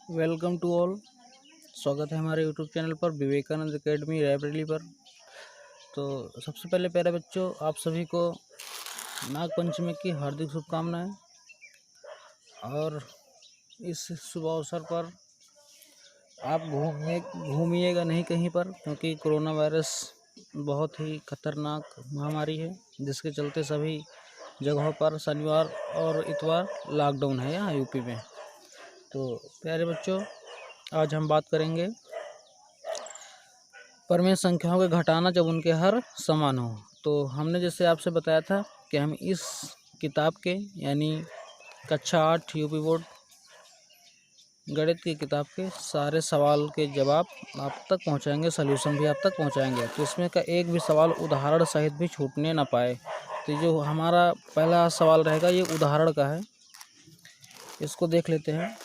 Welcome to all. स्वागत है हमारे यूट्यूब चैनल पर विवेकानंद एकेडमी रायबरेली पर। तो सबसे पहले प्यारे बच्चों, आप सभी को नाग पंचमी की हार्दिक शुभकामनाएं। और इस शुभ अवसर पर आप घूमिएगा नहीं कहीं पर, क्योंकि कोरोना वायरस बहुत ही खतरनाक महामारी है, जिसके चलते सभी जगहों पर शनिवार और इतवार लॉकडाउन है यहाँ यूपी में। तो प्यारे बच्चों, आज हम बात करेंगे परमेय संख्याओं के घटाना जब उनके हर समान हो। तो हमने जैसे आपसे बताया था कि हम इस किताब के यानी कक्षा 8 यूपी बोर्ड गणित की किताब के सारे सवाल के जवाब आप तक पहुंचाएंगे, सलूशन भी आप तक पहुंचाएंगे। तो इसमें का एक भी सवाल उदाहरण सहित भी छूटने ना पाए। तो जो हमारा पहला सवाल रहेगा ये उदाहरण का है, इसको देख लेते हैं,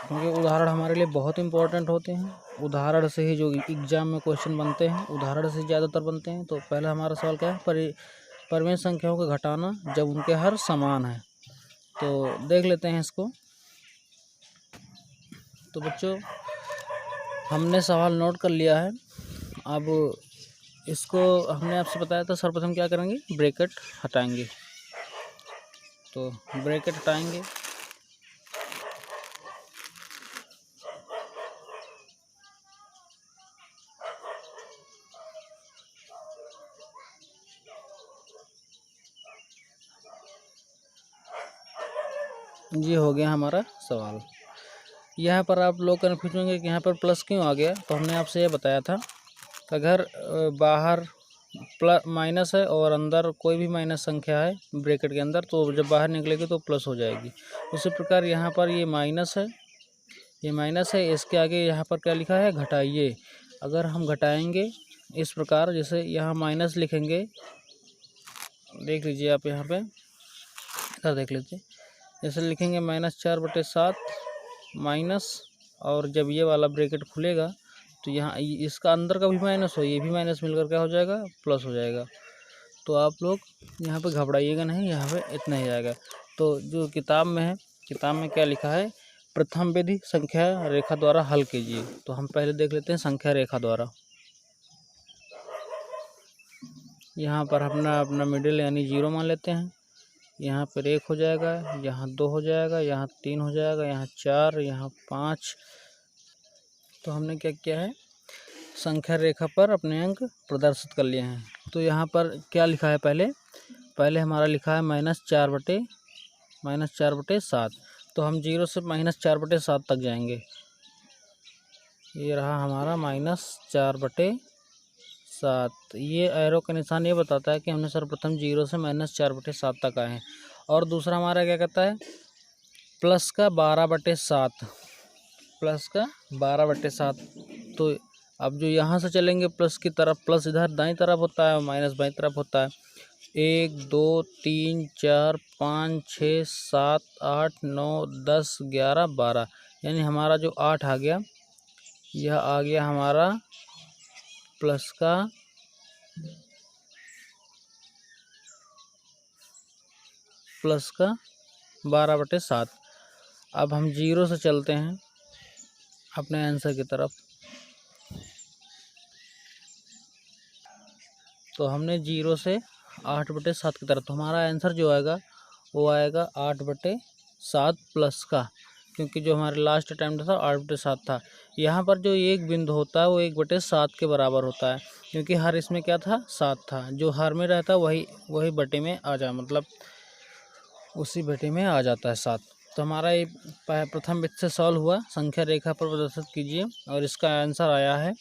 क्योंकि उदाहरण हमारे लिए बहुत इंपॉर्टेंट होते हैं। उदाहरण से ही जो एग्जाम में क्वेश्चन बनते हैं, उदाहरण से ज़्यादातर बनते हैं। तो पहला हमारा सवाल क्या है, परमेय संख्याओं का घटाना जब उनके हर समान है। तो देख लेते हैं इसको। तो बच्चों, हमने सवाल नोट कर लिया है। अब इसको हमने आपसे बताया था, सर्वप्रथम क्या करेंगे, ब्रैकेट हटाएंगे। तो ब्रैकेट हटाएंगे, ये हो गया हमारा सवाल। यहाँ पर आप लोग कन्फ्यूज होंगे कि यहाँ पर प्लस क्यों आ गया। तो हमने आपसे ये बताया था कि अगर बाहर प्लस माइनस है और अंदर कोई भी माइनस संख्या है ब्रैकेट के अंदर, तो जब बाहर निकलेगी तो प्लस हो जाएगी। उसी प्रकार यहाँ पर ये माइनस है, ये माइनस है, इसके आगे यहाँ पर क्या लिखा है, घटाइए। अगर हम घटाएंगे इस प्रकार, जैसे यहाँ माइनस लिखेंगे, देख लीजिए आप यहाँ पे इधर देख लीजिए, जैसे लिखेंगे -4/7 माइनस, और जब ये वाला ब्रैकेट खुलेगा तो यहाँ इसका अंदर का भी माइनस हो, ये भी माइनस मिलकर क्या हो जाएगा, प्लस हो जाएगा। तो आप लोग यहाँ पे घबराइएगा नहीं, यहाँ पे इतना ही आएगा। तो जो किताब में है, किताब में क्या लिखा है, प्रथम विधि संख्या रेखा द्वारा हल कीजिए। तो हम पहले देख लेते हैं संख्या रेखा द्वारा। यहाँ पर अपना मिडिल यानी 0 मान लेते हैं। यहाँ पर 1 हो जाएगा, यहाँ 2 हो जाएगा, यहाँ 3 हो जाएगा, यहाँ 4, यहाँ 5। तो हमने क्या किया है, संख्या रेखा पर अपने अंक प्रदर्शित कर लिए हैं। तो यहाँ पर क्या लिखा है, पहले हमारा लिखा है -4/7। तो हम 0 से -4/7 तक जाएंगे। ये रहा हमारा -4/7। ये एरो का निशान ये बताता है कि हमने सर्वप्रथम 0 से -4/7 तक आए हैं। और दूसरा हमारा क्या कहता है, प्लस का 12/7, प्लस का 12/7। तो अब जो यहाँ से चलेंगे प्लस की तरफ, प्लस इधर दाईं तरफ होता है और माइनस बाईं तरफ होता है। 1 2 3 4 5 6 7 8 9 10 11 12, यानी हमारा जो 8 आ गया, यह आ गया हमारा प्लस का 12/7। अब हम 0 से चलते हैं अपने आंसर की तरफ। तो हमने 0 से 8/7 की तरफ, तो हमारा आंसर जो आएगा वो आएगा 8/7 प्लस का, क्योंकि जो हमारे लास्ट अटैम्प्ट था 8/7 था। यहाँ पर जो एक बिंदु होता है वो 1/7 के बराबर होता है, क्योंकि हर इसमें क्या था, 7 था। जो हर में रहता है वही बटे में आ जा, मतलब उसी बटे में आ जाता है 7। तो हमारा ये प्रथम विधि से सॉल्व हुआ, संख्या रेखा पर प्रदर्शित कीजिए, और इसका आंसर आया है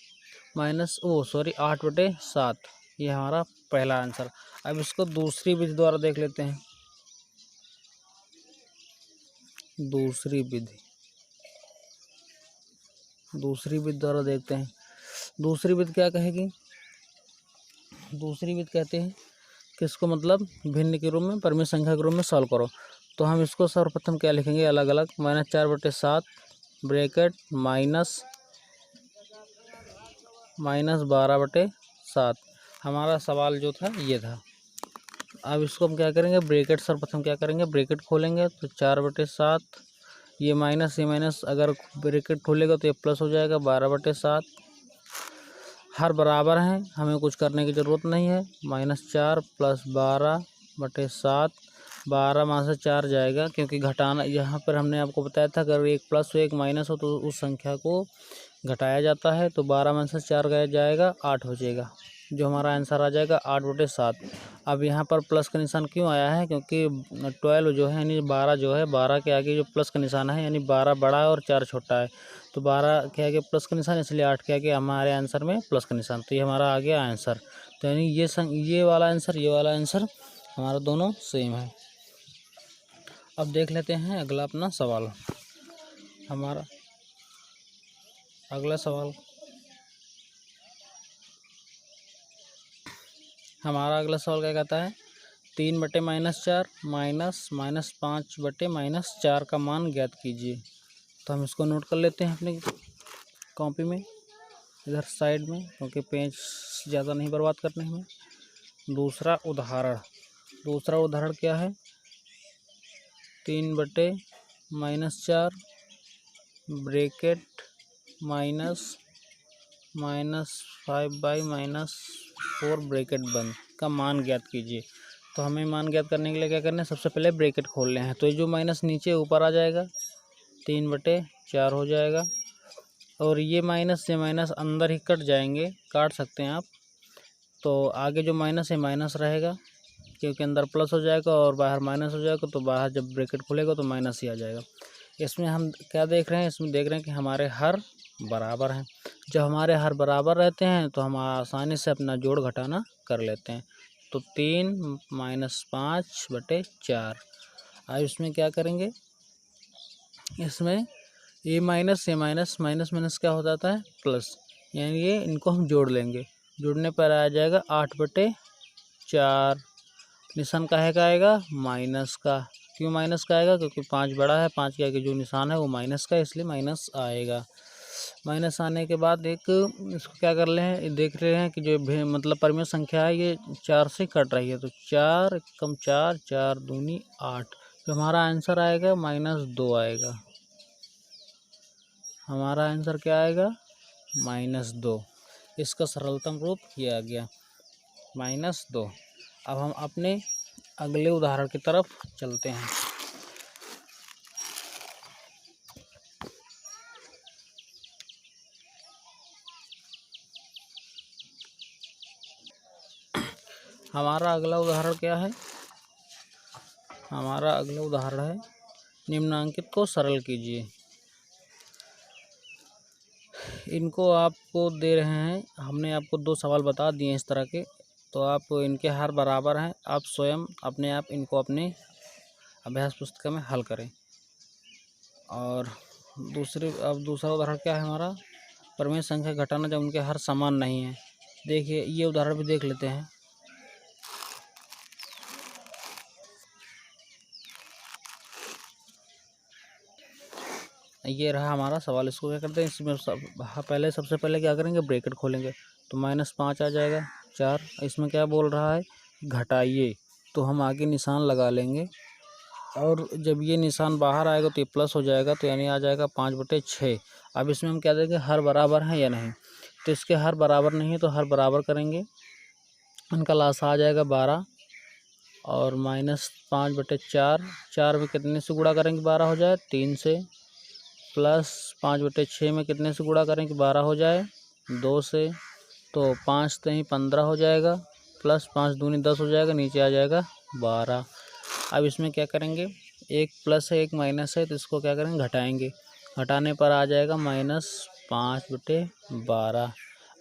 8/7। ये हमारा पहला आंसर। अब इसको दूसरी विधि द्वारा देख लेते हैं। दूसरी विधि द्वारा देखते हैं। दूसरी विधि क्या कहेगी, दूसरी विधि कहते हैं कि इसको मतलब भिन्न के रूप में, परमेय संख्या के रूप में सॉल्व करो। तो हम इसको सर्वप्रथम क्या लिखेंगे, अलग अलग, -4/7 ब्रैकेट -12/7। हमारा सवाल जो था ये था। अब इसको हम क्या करेंगे, ब्रैकेट सर्वप्रथम क्या करेंगे, ब्रैकेट खोलेंगे। तो 4/7 ये माइनस अगर ब्रैकेट खोलेगा तो ये प्लस हो जाएगा 12/7। हर बराबर हैं, हमें कुछ करने की ज़रूरत नहीं है। -4 + 12/7, 12 में से 4 जाएगा, क्योंकि घटाना यहाँ पर हमने आपको बताया था अगर एक प्लस हो एक माइनस हो तो उस संख्या को घटाया जाता है। तो 12 में से 4 गया जाएगा, 8 बचेगा, जो हमारा आंसर आ जाएगा 8/7। अब यहाँ पर प्लस का निशान क्यों आया है, क्योंकि 12 जो है यानी 12 जो है 12 के आगे जो प्लस का निशान है, यानी 12 बड़ा है और 4 छोटा है, तो 12 के आगे प्लस का निशान, इसलिए 8 के आगे हमारे आंसर में प्लस का निशान, तो ये हमारा आ गया आंसर। तो यानी ये वाला आंसर हमारा दोनों सेम है। अब देख लेते हैं अगला अपना सवाल। हमारा अगला सवाल क्या कहता है, 3/-4 -5/-4 का मान ज्ञात कीजिए। तो हम इसको नोट कर लेते हैं अपनी कॉपी में, इधर साइड में, क्योंकि पेज ज़्यादा नहीं बर्बाद करने हमें। दूसरा उदाहरण क्या है, 3/-4 ब्रैकेट -5/-4 ब्रैकेट बंद का मान ज्ञात कीजिए। तो हमें मान ज्ञात करने के लिए क्या करना है, सबसे पहले ब्रैकेट खोल लें हैं। तो जो माइनस नीचे ऊपर आ जाएगा, 3/4 हो जाएगा, और ये माइनस से माइनस अंदर ही कट जाएंगे, काट सकते हैं आप। तो आगे जो माइनस है माइनस रहेगा, क्योंकि अंदर प्लस हो जाएगा और बाहर माइनस हो जाएगा, तो बाहर जब ब्रैकेट खुलेगा तो माइनस ही आ जाएगा। इसमें हम क्या देख रहे हैं, इसमें देख रहे हैं कि हमारे हर बराबर हैं। जब हमारे हर बराबर रहते हैं तो हम आसानी से अपना जोड़ घटाना कर लेते हैं। तो 3 - 5/4। अब इसमें क्या करेंगे, इसमें ये माइनस से माइनस क्या हो जाता है, प्लस, यानी ये इनको हम जोड़ लेंगे। जोड़ने पर आ जाएगा 8/4। निशान काहे का आएगा, माइनस का। क्यों माइनस का आएगा, क्योंकि 5 बड़ा है, 5 के आगे जो निशान है वो माइनस का, इसलिए माइनस आएगा। माइनस आने के बाद इसको क्या कर रहे हैं, देख रहे हैं कि जो मतलब परिमेय संख्या है ये 4 से कट रही है, तो 4 कम 4, 4 दूनी 8, तो हमारा आंसर आएगा -2 आएगा। हमारा आंसर क्या आएगा, -2। इसका सरलतम रूप ये आ गया, -2। अब हम अपने अगले उदाहरण की तरफ चलते हैं। हमारा अगला उदाहरण क्या है, हमारा अगला उदाहरण है, निम्नांकित को सरल कीजिए। इनको आपको दे रहे हैं, हमने आपको 2 सवाल बता दिए इस तरह के, तो आप इनके हर बराबर हैं, आप स्वयं अपने आप इनको अपने अभ्यास पुस्तिका में हल करें। और दूसरा उदाहरण क्या है हमारा, परिमेय संख्या घटाना जब उनके हर समान नहीं है। देखिए ये उदाहरण भी देख लेते हैं। ये रहा हमारा सवाल, इसको क्या करते हैं, इसमें सबसे पहले क्या करेंगे, ब्रैकेट खोलेंगे, तो -5 आ जाएगा 4। इसमें क्या बोल रहा है, घटाइए, तो हम आगे निशान लगा लेंगे, और जब ये निशान बाहर आएगा तो ये प्लस हो जाएगा, तो यानी आ जाएगा 5/6। अब इसमें हम क्या देंगे, हर बराबर है या नहीं, तो इसके हर बराबर नहीं है, तो हर बराबर करेंगे, उनका लासा आ जाएगा 12, और -5/4, 4 में कितने से गुणा करेंगे 12 हो जाए, 3 से, प्लस 5/6 में कितने से गुणा करें कि 12 हो जाए, 2 से, तो 5 3 15 हो जाएगा, प्लस 5 दूनी 10 हो जाएगा, नीचे आ जाएगा 12। अब इसमें क्या करेंगे, एक प्लस है एक माइनस है, तो इसको क्या करेंगे, घटाएंगे, घटाने पर आ जाएगा -5/12।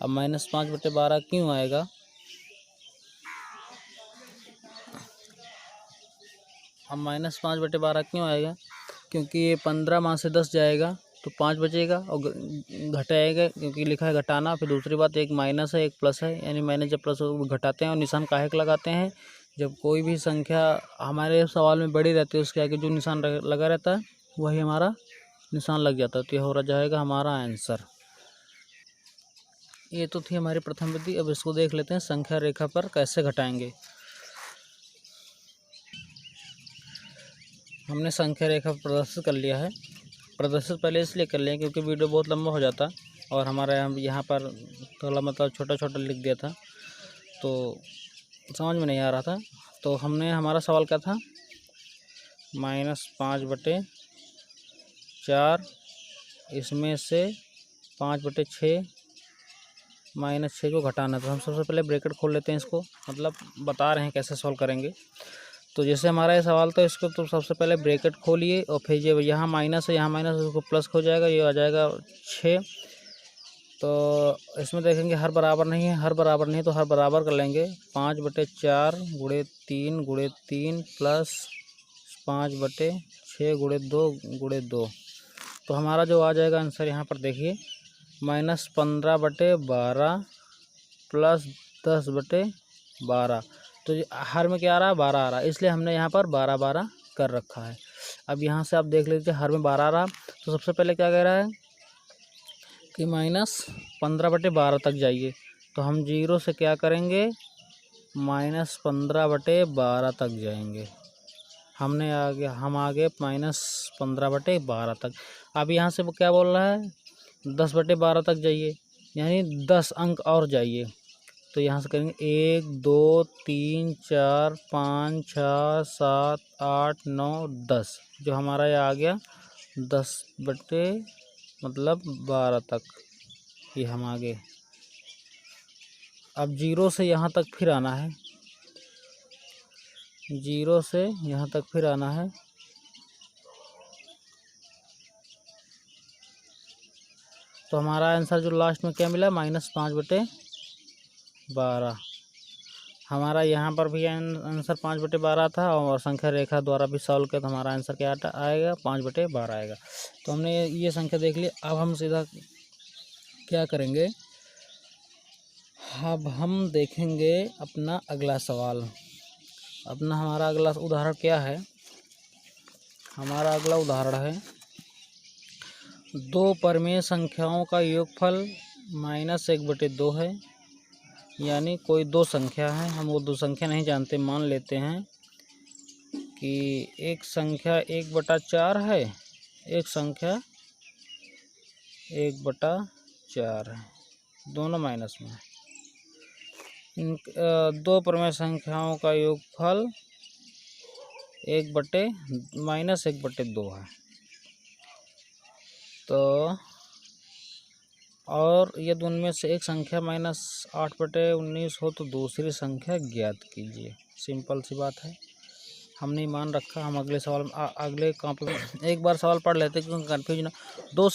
अब -5/12 क्यों आएगा, अब -5/12 क्यों आएगा, क्योंकि ये 15 में से 10 जाएगा तो 5 बचेगा, और घटाएगा, क्योंकि लिखा है घटाना। फिर दूसरी बात, एक माइनस है एक प्लस है, यानी माइनस जब प्लस घटाते हैं, और निशान काहे का लगाते हैं, जब कोई भी संख्या हमारे सवाल में बड़ी रहती है उसके आगे जो निशान लगा रहता है वही हमारा निशान लग जाता है, तो यह हो जाएगा हमारा आंसर। ये तो थी हमारी प्रथम विधि। अब इसको देख लेते हैं, संख्या रेखा पर कैसे घटाएंगे। हमने संख्या रेखा प्रदर्शित कर लिया है। प्रदर्शित पहले इसलिए कर लें क्योंकि वीडियो बहुत लंबा हो जाता और हमारे यहाँ पर थोड़ा मतलब छोटा छोटा लिख दिया था तो समझ में नहीं आ रहा था। तो हमने हमारा सवाल क्या था, -5/4 इसमें से 5/6 -6 को घटाना। तो हम सबसे पहले ब्रैकेट खोल लेते हैं इसको, मतलब बता रहे हैं कैसे सॉल्व करेंगे। तो जैसे हमारा ये सवाल था इसको तो सबसे पहले ब्रैकेट खोलिए और फिर ये यहाँ माइनस है यहाँ माइनस उसको प्लस हो जाएगा, ये आ जाएगा 6। तो इसमें देखेंगे हर बराबर नहीं है, हर बराबर नहीं तो हर बराबर कर लेंगे। 5/4 × 3 × 3 प्लस 5/6 × 2 × 2। तो हमारा जो आ जाएगा आंसर यहाँ पर देखिए -15/12 प्लस 10/12। तो हर में क्या आ रहा है, 12 आ रहा है, इसलिए हमने यहाँ पर 12 कर रखा है। अब यहाँ से आप देख लीजिए हर में 12 रहा। तो सबसे पहले क्या कह रहा है कि -15/12 तक जाइए। तो हम 0 से क्या करेंगे, -15/12 तक जाएंगे। हम आगे -15/12 तक। अब यहाँ से वो क्या बोल रहा है, 10/12 तक जाइए, यानी 10 अंक और जाइए। तो यहाँ से करेंगे 1 2 3 4 5 6 7 8 9 10, जो हमारा ये आ गया 10/12 तक। ये हम आगे अब 0 से यहाँ तक फिर आना है, 0 से यहाँ तक फिर आना है। तो हमारा आंसर जो लास्ट में क्या मिला, -5/12। हमारा यहाँ पर भी आंसर 5/12 था और संख्या रेखा द्वारा भी सॉल्व किया तो हमारा आंसर क्या आएगा, 5/12 आएगा। तो हमने ये संख्या देख ली। अब हम सीधा क्या करेंगे, अब हम देखेंगे अपना अगला सवाल। हमारा अगला उदाहरण क्या है, हमारा अगला उदाहरण है 2 परिमेय संख्याओं का योगफल -1/2 है। यानी कोई दो संख्या है, हम वो दो संख्या नहीं जानते, मान लेते हैं कि एक संख्या 1/4 है, एक संख्या 1/4 है, दोनों माइनस में है। इन 2 परिमेय संख्याओं का योगफल -1/2 है। तो और ये दोनों में से एक संख्या -8/19 हो तो दूसरी संख्या ज्ञात कीजिए। सिंपल सी बात है, हमने मान रखा। हम अगले सवाल अगले कॉपी में एक बार सवाल पढ़ लेते क्योंकि कन्फ्यूजन। दो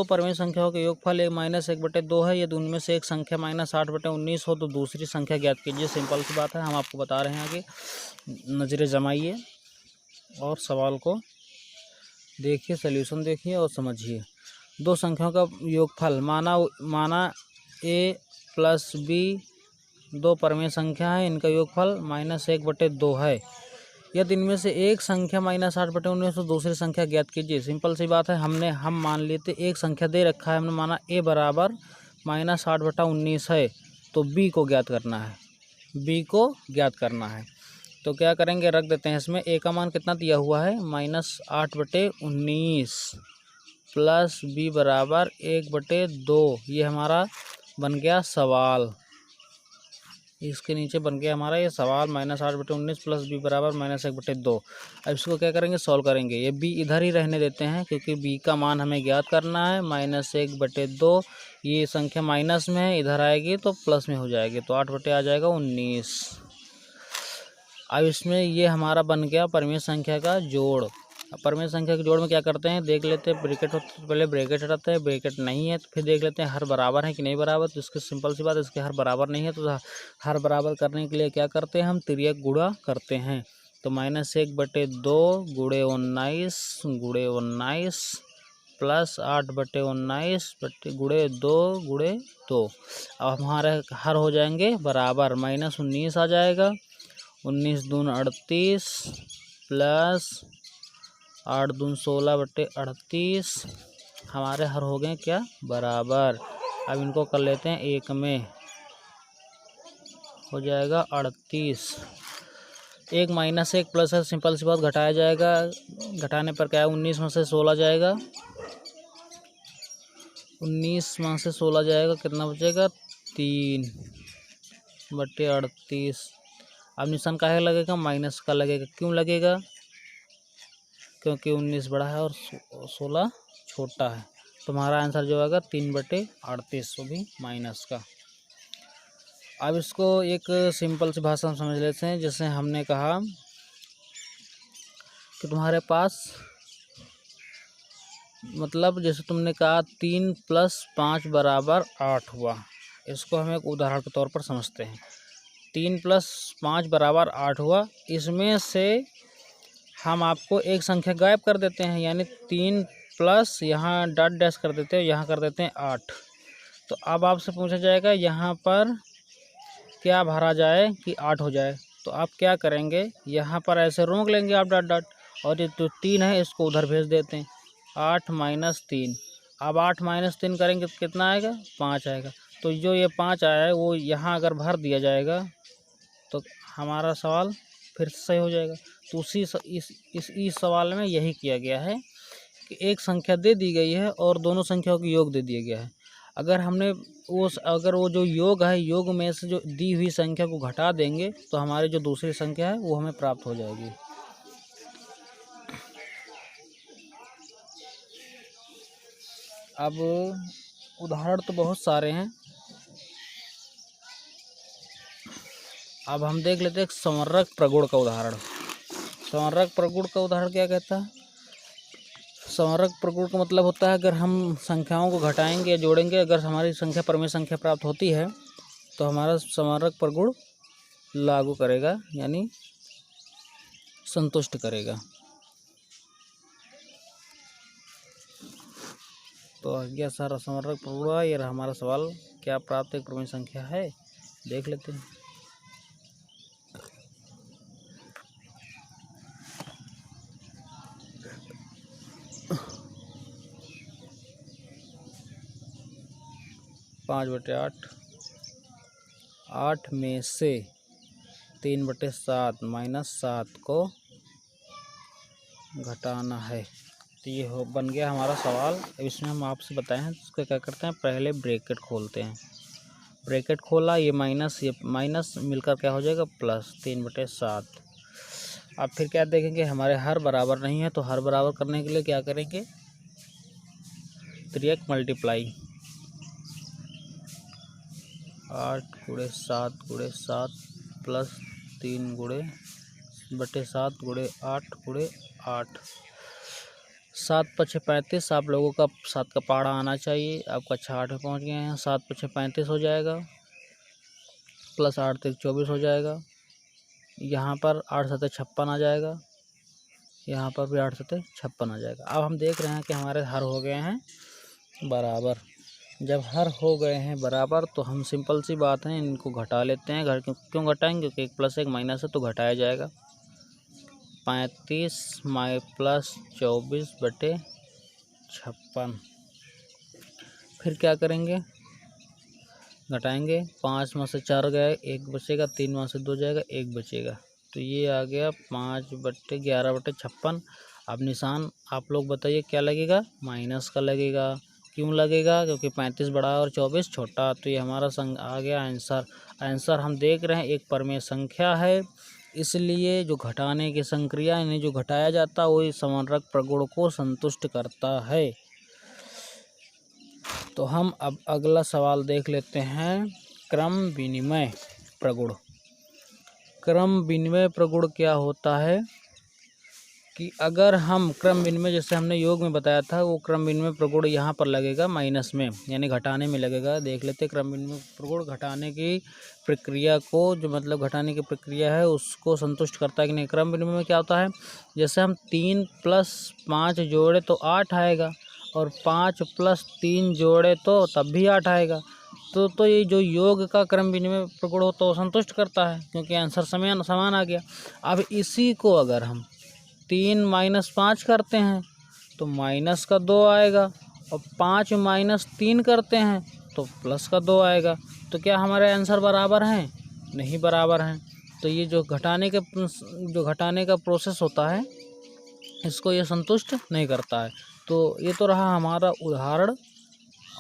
परिमेय संख्याओं के योगफल -1/2 है, ये दोनों में से एक संख्या -8/19 हो तो दूसरी संख्या ज्ञात कीजिए। सिंपल सी बात है, हम आपको बता रहे हैं। आगे नज़रें जमाइए और सवाल को देखिए, सल्यूशन देखिए और समझिए। दो संख्याओं का योगफल माना a प्लस b 2 परिमेय संख्या है, इनका योगफल -1/2 है। यदि इनमें से एक संख्या -8/19 तो दूसरी संख्या ज्ञात कीजिए। सिंपल सी बात है, हम मान लेते एक संख्या दे रखा है, हमने माना a बराबर -8/19 है, तो b को ज्ञात करना है, b को ज्ञात करना है। तो क्या करेंगे, रख देते हैं इसमें। a का मान कितना दिया हुआ है, -8/19 प्लस b बराबर 1/2। ये हमारा बन गया सवाल, इसके नीचे बन गया हमारा ये सवाल -8/19 प्लस b बराबर -1/2। अब इसको क्या करेंगे, सॉल्व करेंगे। ये b इधर ही रहने देते हैं क्योंकि b का मान हमें ज्ञात करना है, -1/2। ये संख्या माइनस में है, इधर आएगी तो प्लस में हो जाएगी, तो 8 आ जाएगा 19। अब इसमें ये हमारा बन गया परिमेय संख्या का जोड़। अब परिमेय संख्या के जोड़ में क्या करते हैं, देख लेते हैं। ब्रैकेट हो तो पहले ब्रैकेट हटाते हैं, ब्रैकेट नहीं है तो फिर देख लेते हैं हर बराबर है कि नहीं बराबर। तो इसकी सिंपल सी बात है, इसके हर बराबर नहीं है, तो हर बराबर करने के लिए क्या करते हैं, हम तिर्यक गुणा करते हैं। तो -1/2 × 19 प्लस 8/19 × 2 × 2। अब हमारे हर हो जाएंगे बराबर, -19 आ जाएगा, 19 दूनी 38 प्लस 8 दूनी 16/38। हमारे हर हो गए क्या, बराबर। अब इनको कर लेते हैं एक में, हो जाएगा 38। एक माइनस एक प्लस है, सिंपल सी बात, घटाया जाएगा। घटाने पर क्या है, 19 में से 16 जाएगा, 19 में से 16 जाएगा, कितना बचेगा 3/38। अब निशान काहे लगेगा, माइनस का लगेगा। क्यों लगेगा, क्योंकि 19 बड़ा है और 16 छोटा है। तुम्हारा आंसर जो आएगा 3/38, वो भी माइनस का। अब इसको एक सिंपल सी भाषा में समझ लेते हैं। जैसे हमने कहा कि तुम्हारे पास, मतलब जैसे तुमने कहा 3 + 5 = 8 हुआ। इसको हम एक उदाहरण के तौर पर समझते हैं। 3 + 5 = 8 हुआ। इसमें से हम आपको एक संख्या गायब कर देते हैं, यानी 3 प्लस यहाँ डॉट डैश कर देते हैं, यहाँ कर देते हैं 8। तो अब आपसे पूछा जाएगा यहाँ पर क्या भरा जाए कि 8 हो जाए। तो आप क्या करेंगे, यहाँ पर ऐसे रोक लेंगे आप डॉट डॉट, और ये जो 3 है इसको उधर भेज देते हैं। 8 - 3। अब 8 - 3 करेंगे तो कितना आएगा, 5 आएगा। तो जो ये 5 आया है वो यहाँ अगर भर दिया जाएगा तो हमारा सवाल फिर से सही हो जाएगा। तो इस सवाल में यही किया गया है कि एक संख्या दे दी गई है और दोनों संख्याओं का योग दे दिया गया है। अगर वो जो योग है, योग में से जो दी हुई संख्या को घटा देंगे तो हमारी जो दूसरी संख्या है वो हमें प्राप्त हो जाएगी। अब उदाहरण तो बहुत सारे हैं, अब हम देख लेते हैं संवर्रक प्रगुण का उदाहरण। संवर्रक प्रगुण का उदाहरण क्या कहता है, संवर्रक प्रगुण का मतलब होता है अगर हम संख्याओं को घटाएंगे या जोड़ेंगे, अगर हमारी संख्या परमेय संख्या प्राप्त होती है तो हमारा संवर्रक प्रगुण लागू करेगा, यानी संतुष्ट करेगा। तो यह सारा संवर्रक प्रगुण, ये हमारा सवाल, क्या प्राप्त एक परमेय संख्या है, देख लेते हैं। पाँच बटे 8 में से 3/7 -7 को घटाना है। तो ये बन गया हमारा सवाल। इसमें हम आपसे बताए हैं, इसको क्या करते हैं, पहले ब्रैकेट खोलते हैं। ब्रैकेट खोला, ये माइनस मिलकर क्या हो जाएगा, प्लस 3/7। अब फिर क्या देखेंगे, हमारे हर बराबर नहीं है, तो हर बराबर करने के लिए क्या करेंगे, 3x × 8 × 7 × 7 प्लस 3/7 × 8 × 8। 7 × 5 = 35। आप लोगों का 7 का पहाड़ा आना चाहिए। आपका 6 में पहुँच गए हैं। 7 × 5 = 35 हो जाएगा, प्लस 8 × 3 = 24 हो जाएगा। यहाँ पर 8 × 7 = 56 आ जाएगा, यहाँ पर भी 8 × 7 = 56 आ जाएगा। अब हम देख रहे हैं कि हमारे हर हो गए हैं बराबर। जब हर हो गए हैं बराबर तो हम सिंपल सी बात है, इनको घटा लेते हैं। क्यों घटाएंगे, क्योंकि 1 + 1 - है तो घटाया जाएगा। 35 + 24/56। फिर क्या करेंगे, घटाएंगे। 5 में से 4 गए, 1 बचेगा। 3 में से 2 जाएगा, 1 बचेगा। तो ये आ गया 5/11/56। अब निशान आप लोग बताइए क्या लगेगा, माइनस का लगेगा। क्यों लगेगा, क्योंकि 35 बड़ा और 24 छोटा। तो ये हमारा आ गया आंसर हम देख रहे हैं एक परमेय संख्या है, इसलिए जो घटाने की संक्रिया, यानी जो घटाया जाता है वही संवर्रक प्रगुण को संतुष्ट करता है। तो हम अब अगला सवाल देख लेते हैं, क्रम विनिमय प्रगुण। क्रम विनिमय प्रगुण क्या होता है कि अगर हम क्रम विनिमय, जैसे हमने योग में बताया था, वो क्रम विनिमय प्रगुण यहाँ पर लगेगा माइनस में, यानी घटाने में लगेगा। देख लेते, क्रम विनिमय प्रगुण घटाने की प्रक्रिया को, जो मतलब घटाने की प्रक्रिया है उसको संतुष्ट करता है कि नहीं। क्रम विनिमय में क्या होता है, जैसे हम 3 + 5 जोड़े तो 8 आएगा, और 5 + 3 जोड़े तो तब भी 8 आएगा। तो ये जो योग का क्रम विनिमय प्रगुण हो तो संतुष्ट करता है, क्योंकि आंसर समान आ गया। अब इसी को अगर हम 3 - 5 करते हैं तो माइनस का 2 आएगा, और 5 - 3 करते हैं तो प्लस का 2 आएगा। तो क्या हमारे आंसर बराबर हैं, नहीं बराबर हैं। तो तो ये जो घटाने का प्रोसेस होता है इसको ये संतुष्ट नहीं करता है। तो ये तो रहा हमारा उदाहरण,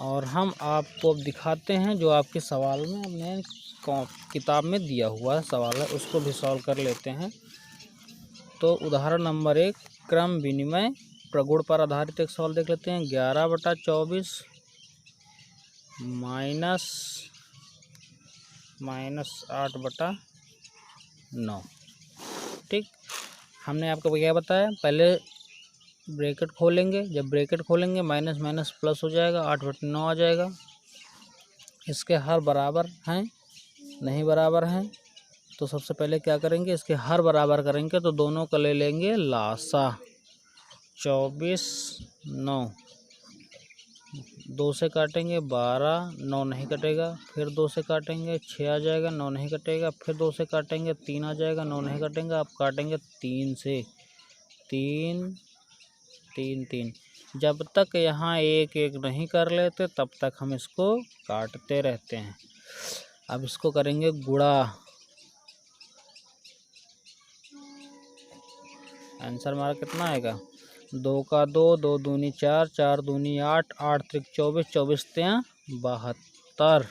और हम आपको अब दिखाते हैं जो आपके सवाल में हमने किताब में दिया हुआ सवाल है उसको भी सॉल्व कर लेते हैं। तो उदाहरण नंबर 1, क्रम विनिमय प्रगुण पर आधारित एक सवाल देख लेते हैं। 11/24 माइनस 8/9। ठीक, हमने आपको क्या बताया, पहले ब्रैकेट खोलेंगे, जब ब्रैकेट खोलेंगे माइनस माइनस प्लस हो जाएगा, 8/9 आ जाएगा। इसके हर बराबर हैं, नहीं बराबर हैं, तो सबसे पहले क्या करेंगे, इसके हर बराबर करेंगे तो दोनों का ले लेंगे लासा। 24 9 2 से काटेंगे 12, 9 नहीं कटेगा, फिर 2 से काटेंगे 6 आ जाएगा, 9 नहीं कटेगा, फिर 2 से काटेंगे 3 आ जाएगा, 9 नहीं कटेगा। अब काटेंगे 3 से, 3 3 3, जब तक यहाँ 1 1 नहीं कर लेते तब तक हम इसको काटते रहते हैं। अब इसको करेंगे गुणा, आंसर हमारा कितना आएगा, 2 का 2, 2 दूनी 4, 4 दूनी 8, 8 त्रिक 24, 24 तियाँ 72।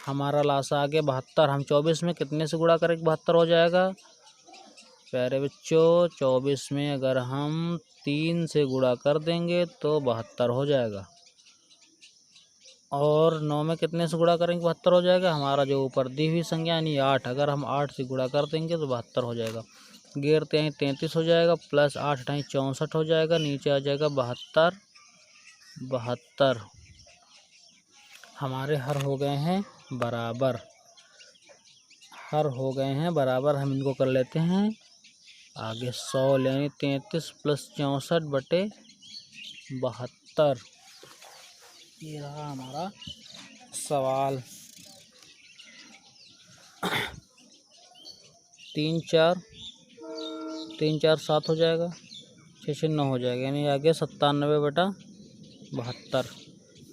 हमारा लासा आ गया 72। हम 24 में कितने से गुणा करेंगे 72 हो जाएगा। प्यारे बच्चों, 24 में अगर हम 3 से गुणा कर देंगे तो 72 हो जाएगा, और 9 में कितने से गुणा करेंगे 72 हो जाएगा। हमारा जो ऊपर दी हुई संख्या यानी 8, अगर हम 8 से गुणा कर देंगे तो 72 हो जाएगा। 11 तिहाई 33 हो जाएगा, प्लस 8 अठाई 64 हो जाएगा, नीचे आ जाएगा 72 72। हमारे हर हो गए हैं बराबर, हर हो गए हैं बराबर। हम इनको कर लेते हैं आगे 100, यानी 33 प्लस 64/72। ये रहा हमारा सवाल। 3 4 7 हो जाएगा, 6 6 9 हो जाएगा, यानी आगे 97/72।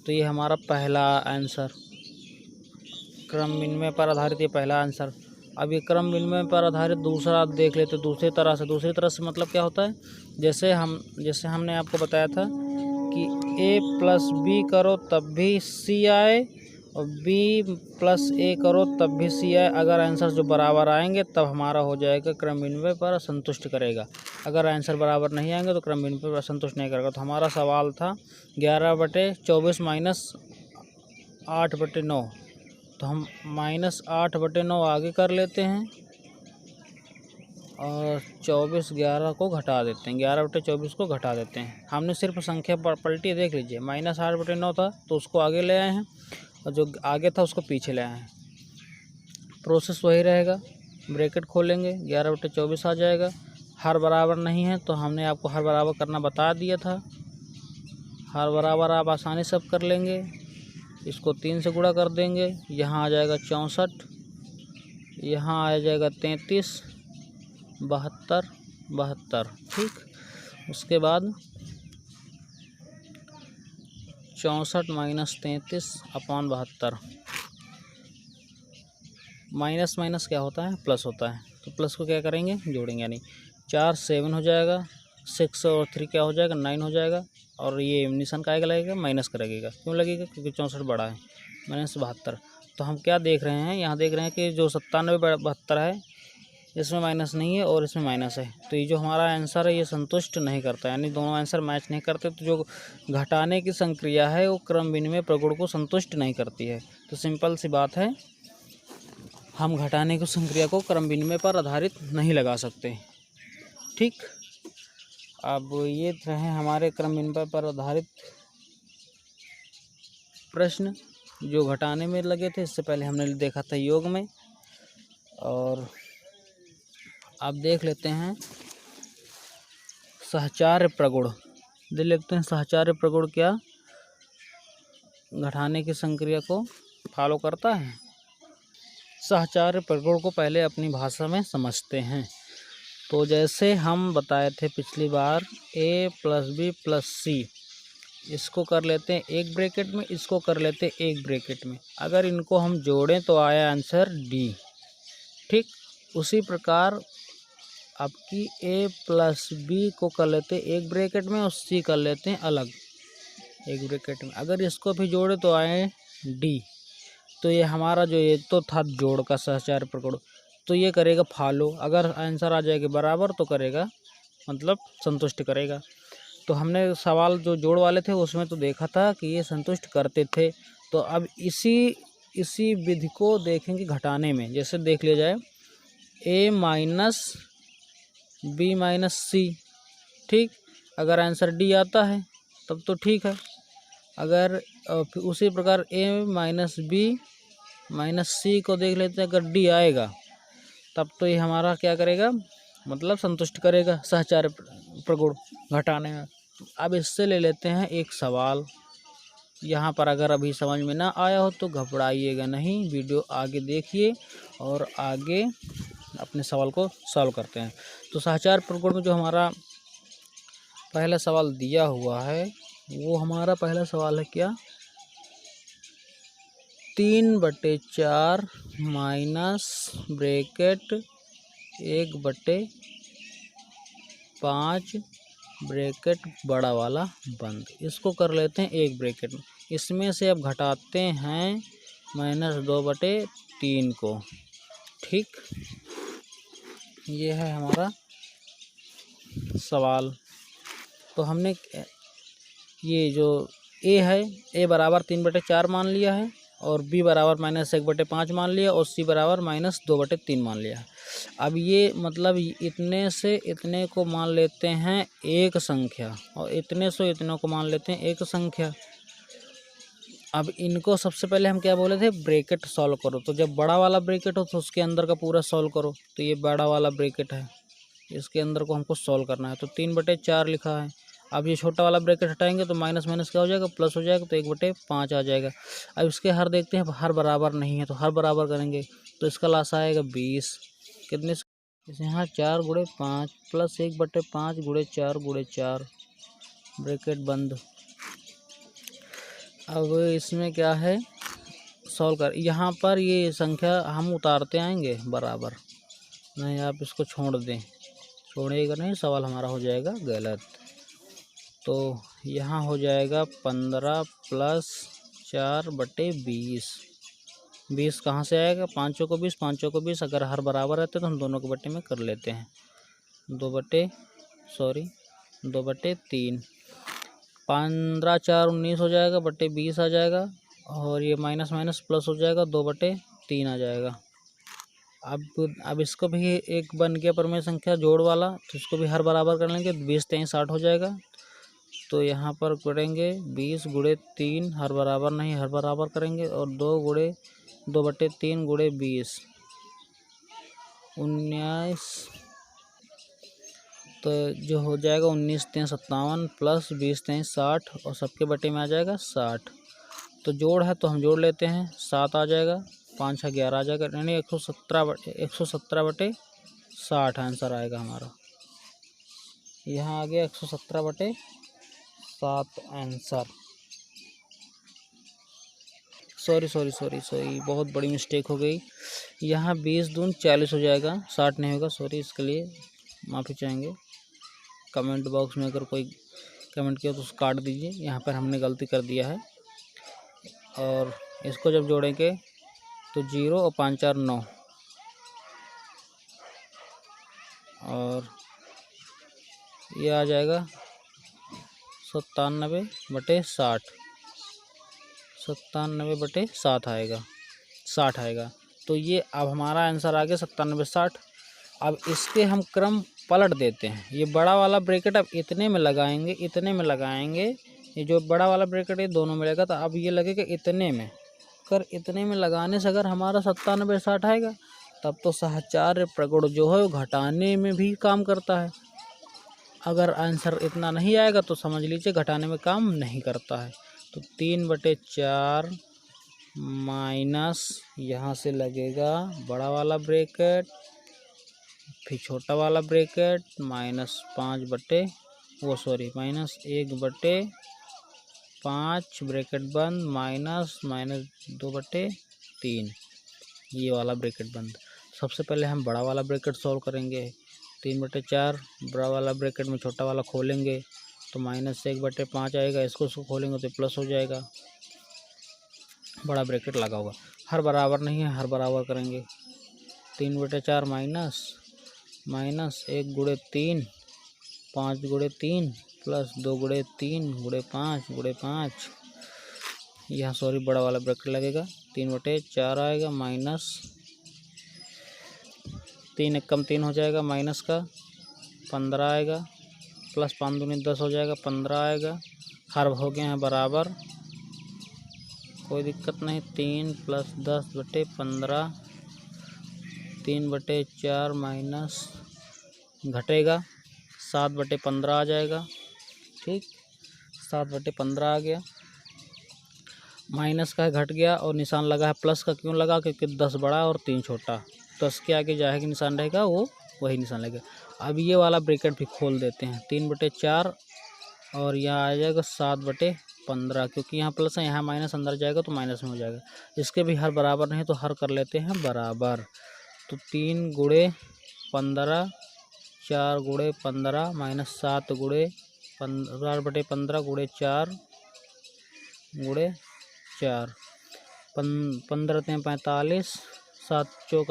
तो ये हमारा पहला आंसर, क्रम विनिमय पर आधारित ये पहला आंसर। अब ये क्रम विनिमय पर आधारित दूसरा देख लेते दूसरी तरह से। दूसरी तरह से मतलब क्या होता है, जैसे हमने आपको बताया था कि a प्लस बी करो तब भी c आए, और b प्लस a करो तब भी c आए। अगर आंसर जो बराबर आएंगे तब हमारा हो जाएगा क्रम विनिमय पर संतुष्ट करेगा। अगर आंसर बराबर नहीं आएंगे तो क्रम विनिमय पर संतुष्ट नहीं करेगा। तो हमारा सवाल था 11/24 माइनस 8/9। तो हम माइनस 8/9 आगे कर लेते हैं और 24 11 को घटा देते हैं, 11/24 को घटा देते हैं। हमने सिर्फ संख्या पलटी, देख लीजिए, माइनस 8/9 था तो उसको आगे ले आए हैं, और जो आगे था उसको पीछे ले आए हैं। प्रोसेस वही रहेगा, ब्रैकेट खोलेंगे 11/24 आ जाएगा। हर बराबर नहीं है तो हमने आपको हर बराबर करना बता दिया था। हर बराबर आप आसानी से कर लेंगे। इसको 3 से गुणा कर देंगे, यहाँ आ जाएगा 64, यहाँ आ जाएगा 33, 72 72। ठीक, उसके बाद 64 माइनस 33/72। माइनस माइनस क्या होता है, प्लस होता है, तो प्लस को क्या करेंगे, जोड़ेंगे, यानी 4 7 हो जाएगा, 6 और 3 क्या हो जाएगा, 9 हो जाएगा। और ये निशान का लगेगा, माइनस का लगेगा। क्यों लगेगा, क्योंकि 64 बड़ा है, माइनस 72। तो हम क्या देख रहे हैं, यहाँ देख रहे हैं कि जो 97/72 है इसमें माइनस नहीं है और इसमें माइनस है। तो ये जो हमारा आंसर है ये संतुष्ट नहीं करता, यानी दोनों आंसर मैच नहीं करते। तो जो घटाने की संक्रिया है वो क्रम विनिमय प्रगुण को संतुष्ट नहीं करती है। तो सिंपल सी बात है, हम घटाने की संक्रिया को क्रम विनिमय पर आधारित नहीं लगा सकते। ठीक, अब ये रहे हमारे क्रम विनिमय पर आधारित प्रश्न जो घटाने में लगे थे। इससे पहले हमने देखा था योग में, और अब देख लेते हैं सहचार्य प्रगुण। देख लेते हैं सहचार्य प्रगुण क्या घटाने की संक्रिया को फॉलो करता है। सहचार्य प्रगुण को पहले अपनी भाषा में समझते हैं। तो जैसे हम बताए थे पिछली बार, a प्लस बी प्लस सी, इसको कर लेते हैं एक ब्रैकेट में, इसको कर लेते हैं एक ब्रैकेट में। अगर इनको हम जोड़ें तो आया आंसर d। ठीक, उसी प्रकार आपकी a प्लस b को कर लेते हैं एक ब्रैकेट में और c कर लेते हैं अलग एक ब्रैकेट में। अगर इसको भी जोड़े तो आए d। तो ये हमारा जो ये तो था जोड़ का सहचार्य प्रकरण, तो ये करेगा फॉलो। अगर आंसर आ जाएगा बराबर तो करेगा मतलब संतुष्ट करेगा। तो हमने सवाल जो जोड़ वाले थे उसमें तो देखा था कि ये संतुष्ट करते थे। तो अब इसी विधि को देखेंगे घटाने में। जैसे देख लिया जाए a माइनस बी माइनस सी, ठीक। अगर आंसर डी आता है तब तो ठीक है। अगर उसी प्रकार a माइनस बी माइनस सी को देख लेते हैं, अगर डी आएगा तब तो ये हमारा क्या करेगा मतलब संतुष्ट करेगा सहचार्य प्रगुण घटाने में। अब इससे ले लेते हैं एक सवाल। यहाँ पर अगर अभी समझ में ना आया हो तो घबराइएगा नहीं, वीडियो आगे देखिए और आगे अपने सवाल को सॉल्व करते हैं। तो सहचार्य प्रगुण में जो हमारा पहला सवाल दिया हुआ है वो हमारा पहला सवाल है क्या, 3/4 माइनस ब्रैकेट 1/5 ब्रैकेट बड़ा वाला बंद। इसको कर लेते हैं एक ब्रैकेट में। इसमें से अब घटाते हैं -2/3 को, ठीक। ये है हमारा सवाल। तो हमने ये जो a है a बराबर 3/4 मान लिया है और b बराबर -1/5 मान लिया और c बराबर -2/3 मान लिया है। अब ये मतलब इतने से इतने को मान लेते हैं एक संख्या और इतने से इतने को मान लेते हैं एक संख्या। अब इनको सबसे पहले हम क्या बोले थे, ब्रैकेट सॉल्व करो। तो जब बड़ा वाला ब्रैकेट हो तो उसके अंदर का पूरा सॉल्व करो। तो ये बड़ा वाला ब्रैकेट है, इसके अंदर को हमको सॉल्व करना है। तो 3/4 लिखा है। अब ये छोटा वाला ब्रैकेट हटाएंगे तो माइनस माइनस क्या हो जाएगा, प्लस हो जाएगा। तो 1/5 आ जाएगा। अब इसके हर देखते हैं, हर बराबर नहीं है तो हर बराबर करेंगे। तो इसका लासा आएगा 20। कितने से यहाँ 4/5 प्लस 1/5 × 4 ब्रैकेट बंद। अब इसमें क्या है सॉल्व कर, यहाँ पर ये संख्या हम उतारते आएंगे बराबर। नहीं आप इसको छोड़ दें, छोड़ेगा नहीं, सवाल हमारा हो जाएगा गलत। तो यहाँ हो जाएगा 15 + 4/20। 20 कहाँ से आएगा, 5 चौको 20, 5 चौको 20। अगर हर बराबर रहते तो हम दोनों के बट्टे में कर लेते हैं। 2/3। 15 × 4 = 19 हो जाएगा, बट्टे 20 आ जाएगा और ये माइनस माइनस प्लस हो जाएगा, 2/3 आ जाएगा। अब इसको भी एक बन गया परमेय संख्या जोड़ वाला, तो इसको भी हर बराबर कर लेंगे। 20 × 3 = 60 हो जाएगा। तो यहाँ पर करेंगे 20 × 3, हर बराबर नहीं, हर बराबर करेंगे और 2/3 × 20 19। तो जो हो जाएगा 19 × 3 = 57 प्लस 20 × 3 = 60 और सबके बटे में आ जाएगा 60। तो जोड़ है तो हम जोड़ लेते हैं, 7 आ जाएगा, 5 × 6 = 11 आ जाएगा, यानी 117/60 आंसर आएगा हमारा। यहाँ आ गया 117/7 आंसर। सॉरी, बहुत बड़ी मिस्टेक हो गई। यहाँ 20 दूनी 40 हो जाएगा, 60 नहीं होगा। सॉरी, इसके लिए माफ़ी चाहेंगे। कमेंट बॉक्स में अगर कोई कमेंट किया तो उसको काट दीजिए, यहाँ पर हमने गलती कर दिया है। और इसको जब जोड़ेंगे तो 0 और 5 × 4 = 9 और ये आ जाएगा 97/60। 97/7 आएगा, 60 आएगा। तो ये अब हमारा आंसर आ गया 97/60। अब इसके हम क्रम पलट देते हैं। ये बड़ा वाला ब्रैकेट अब इतने में लगाएंगे, इतने में लगाएंगे। ये जो बड़ा वाला ब्रैकेट है दोनों में लगेगा, तो अब ये लगेगा इतने में। कर इतने में लगाने से अगर हमारा 97/60 आएगा तब तो सहचार्य प्रगुण जो है वो घटाने में भी काम करता है। अगर आंसर इतना नहीं आएगा तो समझ लीजिए घटाने में काम नहीं करता है। तो 3/4 माइनस यहाँ से लगेगा बड़ा वाला ब्रैकेट, फिर छोटा वाला ब्रैकेट, -1/5 ब्रैकेट बंद, माइनस -2/3 ये वाला ब्रैकेट बंद। सबसे पहले हम बड़ा वाला ब्रैकेट सॉल्व करेंगे। 3/4 बड़ा वाला ब्रैकेट में छोटा वाला खोलेंगे तो -1/5 आएगा, इसको खोलेंगे तो प्लस हो जाएगा। बड़ा ब्रैकेट लगा होगा, हर बराबर नहीं है, हर बराबर करेंगे। 3/4 माइनस 1 × 3 5 × 3 प्लस 2 × 3 × 5 × 5, यहाँ सॉरी बड़ा वाला ब्रैकेट लगेगा। 3/4 आएगा माइनस 3 × 3 हो जाएगा, माइनस का 15 आएगा, प्लस 5 दूनी 10 हो जाएगा, 15 आएगा। हर हो गए हैं बराबर, कोई दिक्कत नहीं। 3 + 10/15, 3/4 माइनस घटेगा 7/15 आ जाएगा। ठीक, 7/15 आ गया। माइनस का है, घट गया, और निशान लगा है प्लस का। क्यों लगा? क्योंकि 10 बड़ा और 3 छोटा। 10 के आगे जाएगा निशान रहेगा वो वही निशान लगेगा। अब ये वाला ब्रैकेट भी खोल देते हैं। 3/4 और यहाँ आ जाएगा 7/15, क्योंकि यहाँ प्लस है, यहाँ माइनस, अंदर जाएगा तो माइनस में हो जाएगा। इसके भी हर बराबर नहीं तो हर कर लेते हैं बराबर। तो 3 × 15, 4 × 15 माइनस 7 × 15/15 × 4 × 4, 15 × 45, 7 ×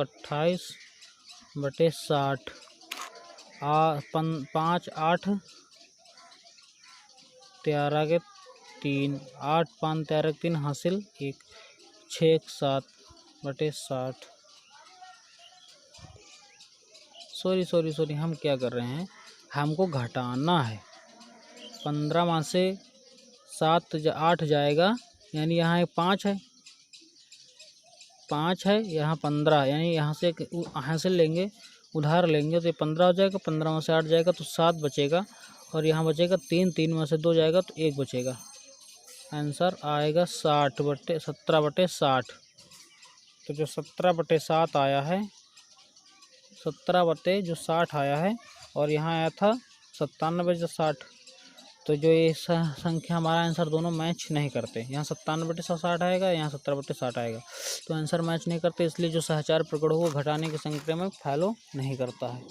28/60, 5 8 13 के 3, 8 5 13 के 3 हासिल 1, 6 × 7/60। सॉरी हम क्या कर रहे हैं, हमको घटाना है। 15 में से 8 जाएगा, यानी यहाँ 5 है, 5 है, यहाँ 15, यानी यहाँ से हासिल लेंगे, उधार लेंगे तो ये 15 हो जाएगा। 15 में से 8 जाएगा तो 7 बचेगा, और यहाँ बचेगा 3, 3 में से 2 जाएगा तो 1 बचेगा। आंसर आएगा 17/60। तो जो 17/7 आया है, 17/60 आया है, और यहाँ आया था 97/60। तो जो ये संख्या हमारा आंसर दोनों मैच नहीं करते। यहाँ 97/60 आएगा, यहाँ 17/60 आएगा, तो आंसर मैच नहीं करते। इसलिए जो सहचार प्रकट हो घटाने की संख्या में फॉलो नहीं करता है।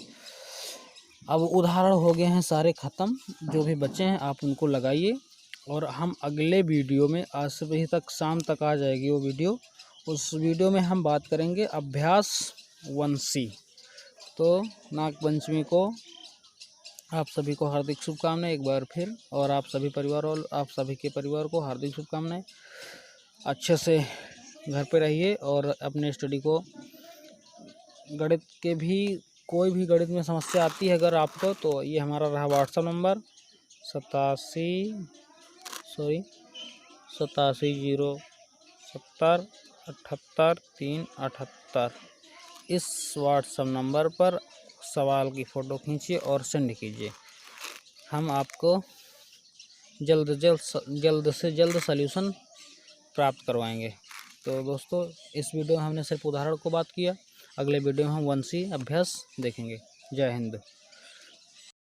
अब उदाहरण हो गए हैं सारे ख़त्म, जो भी बचे हैं आप उनको लगाइए, और हम अगले वीडियो में आज सुबह तक शाम तक आ जाएगी वो वीडियो। उस वीडियो में हम बात करेंगे अभ्यास 1C। तो नागपंचमी को आप सभी को हार्दिक शुभकामनाएं एक बार फिर, और आप सभी परिवार और आप सभी के परिवार को हार्दिक शुभकामनाएं। अच्छे से घर पे रहिए और अपने स्टडी को, गणित के भी कोई भी गणित में समस्या आती है अगर आपको, तो ये हमारा रहा व्हाट्सएप नंबर 8707078378। इस व्हाट्सएप नंबर पर सवाल की फ़ोटो खींचिए और सेंड कीजिए। हम आपको जल्द से जल्द सल्यूशन प्राप्त करवाएंगे। तो दोस्तों, इस वीडियो में हमने सिर्फ उदाहरण को बात किया। अगले वीडियो में हम 1C अभ्यास देखेंगे। जय हिंद।